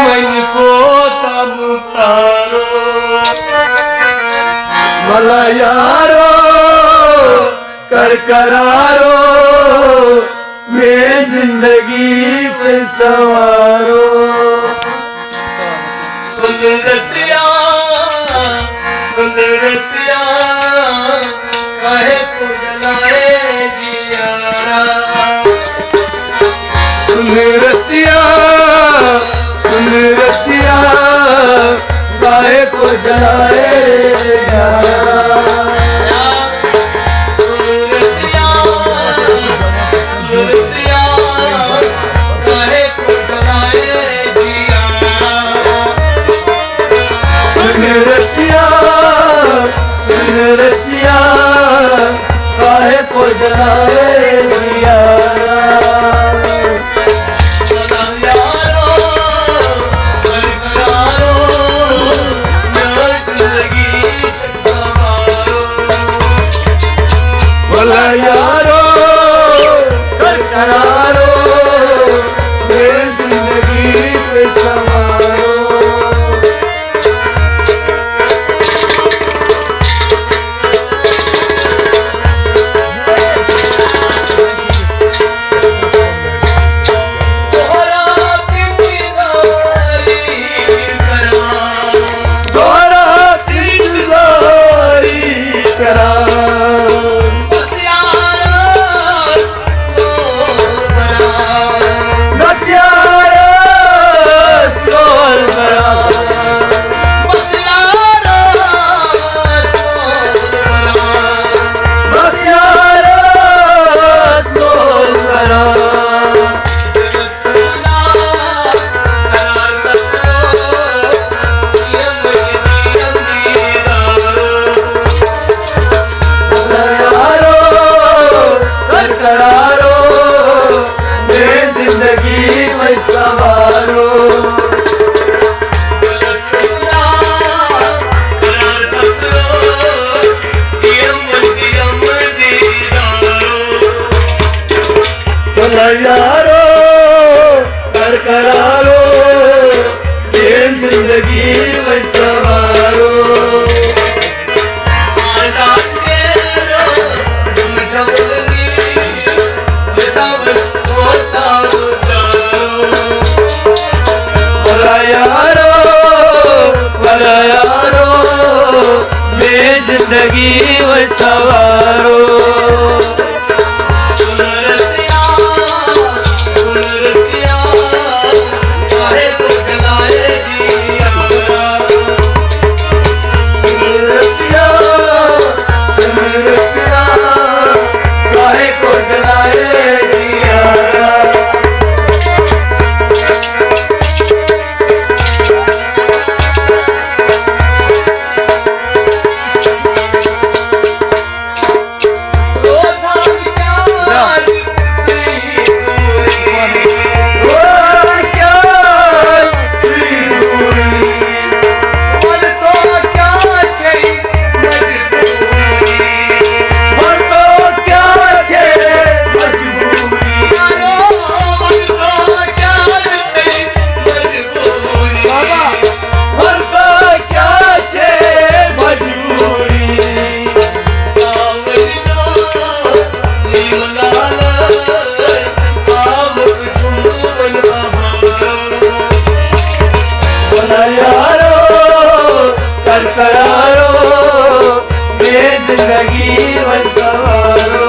को तब तारो भला यारो कर करारो मैं जिंदगी पे सवारो। सुन रसिया काहे को जलाए जियारा। सुन रसिया काहे को जलाए यारा। सुन रसिया काहे को जलाए जियारा। सुन रसिया काहे को जलाए यारा। भला यारो कर करारो मैं जिंदगी पे सवारो। यारो कर करारो ये जिंदगी में सवारो। भला यारो ये जिंदगी में सवारो। करारो मैं जिंदगी में सवारो।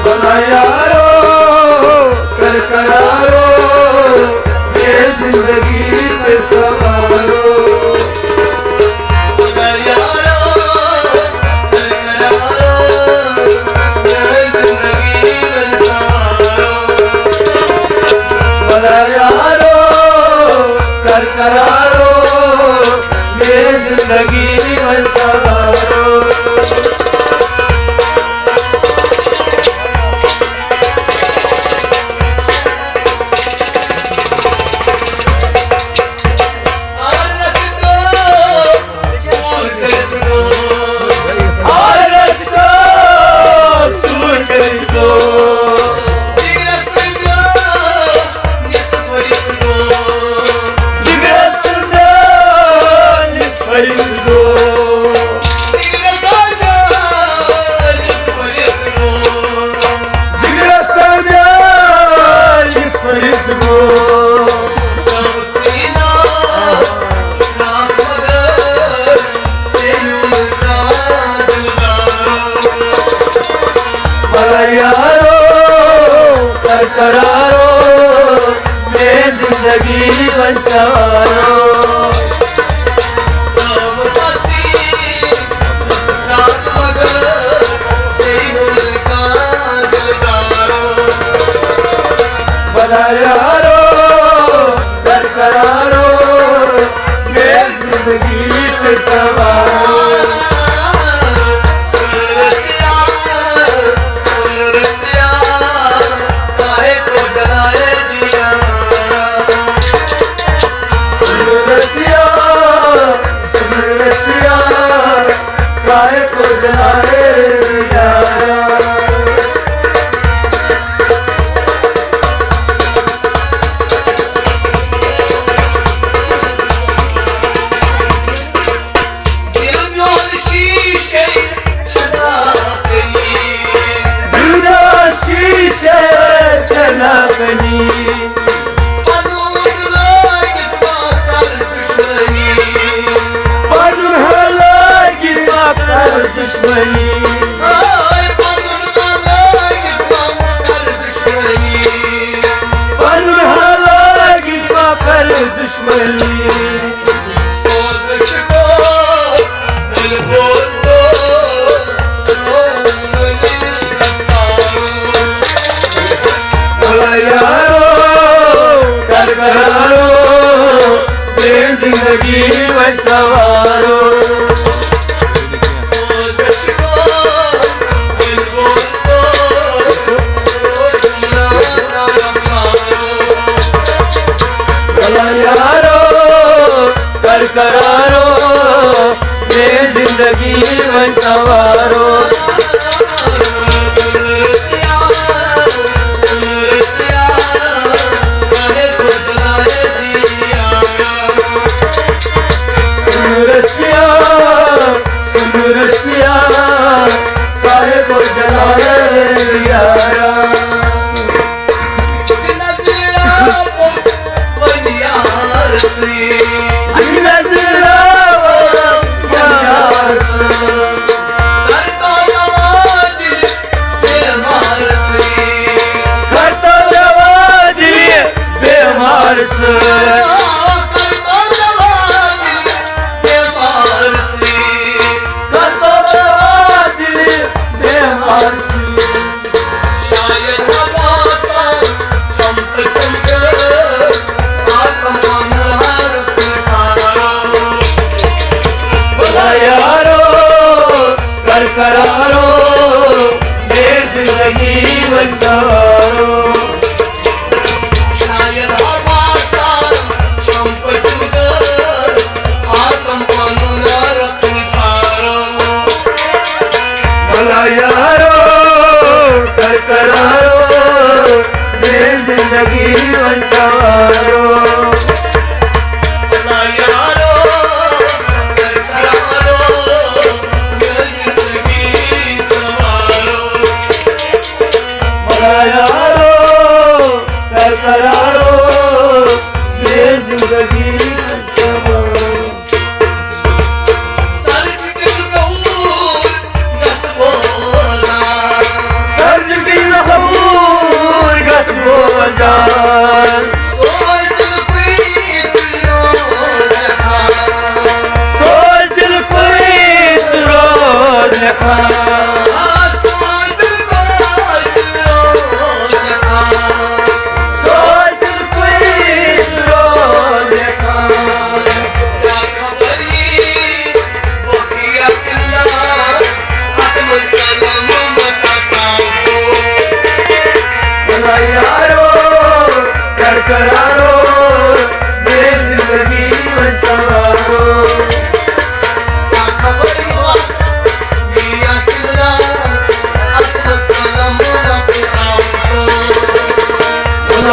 भला यारो कर करारो मैं जिंदगी में सवारो। करारो मेरी जिंदगी बन सवारो यारो कर करारो मेरी जिंदगी पे सवारो जिंदगी में सवारो यारो कर करारो मेरी जिंदगी में सवारो करारो मेरी जिंदगी बन सवारो शायद हमासा संपत आत्म अनुनार सारो भला यारो कर करारो मेरी जिंदगी बन सवारो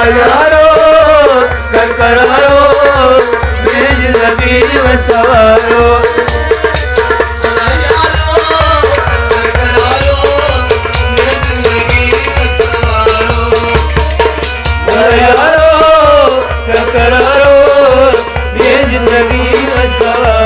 यारो कर करारो मेरी जिंदगी में सवारो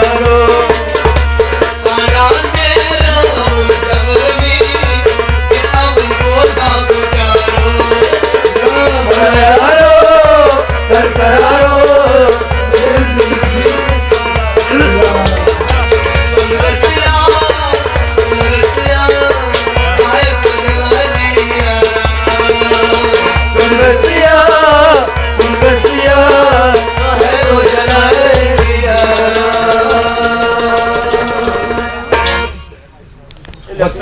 Bak,